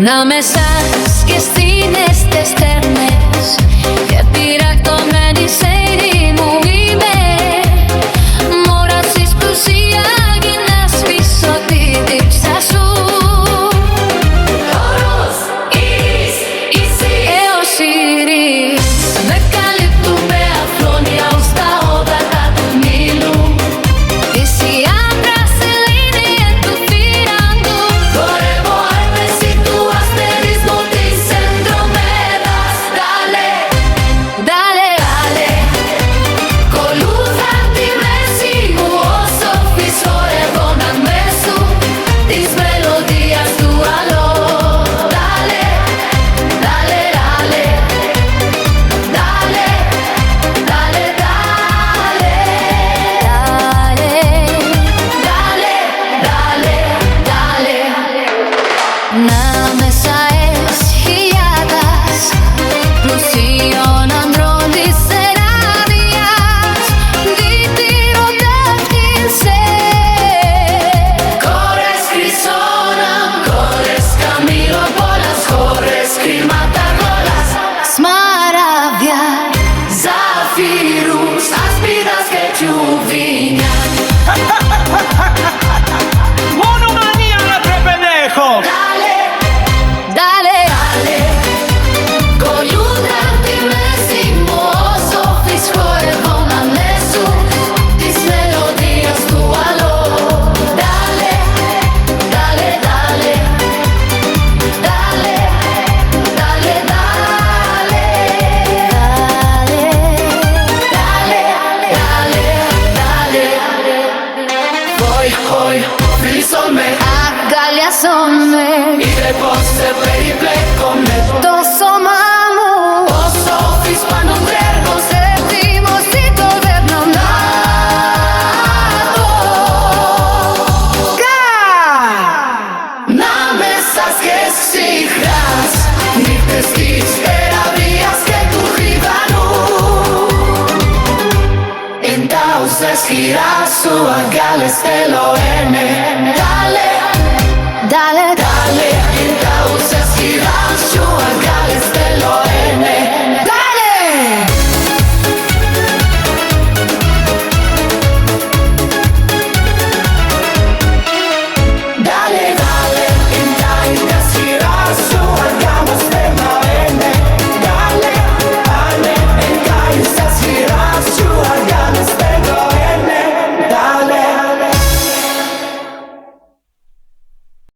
Να μεσάς και σύναιστες τέρνες και πειρακτωμένη σε ειρήνη μου είμαι. Μόρασης πλουσία γυρνάς πίσω τη δίψα σου. Όρος, ήρης, ήσυ έως ήρης με καλύπτουμε αφρόνια ως τα όδατα του Νείλου. Ήσυ άντρα σε λίνια του φυράντου. Χορεύω άρπεση του αστερισμού της Ενδρομέδας. Dale, dale, dale. Κολούθα τη μέση μου όσο φυσχορεύω να μέσου της μελωδίας του αλλό. Dale, dale, dale. Dale, dale, dale. Dale, dale, dale. Ανάμεσα χιλιάδας πλουσίων ανδρών της Αράβιας διτηροτεύχησε. Κόρες χρυσόναμ, κόρες καμήλων, πολλές χώρες, χρήματα γόλας, σμαράγδια, ζαφύρους, ασπίδας και τσιουβίνια. Monomanía de pendejo. Dale, dale, dale. Κολούδα τη μέση μου όσο φυσχορεύω να μέσου της μελωδίας του αλλό. Dale, dale, dale. Dale, dale, dale. Dale, dale, dale. Voy, hoy, frisome, agalliasome. Y después se periplecome. Τόσο mamu, όσο φυσπάνω τρέργο σε θυμοσίτο βερνονάτο. Να μέσα σκες ψυχράς νύχτες της Αραβίας και του Λιβανού. Entonces giras su agalles te lo ene. Dale, dale, dale. Entonces giras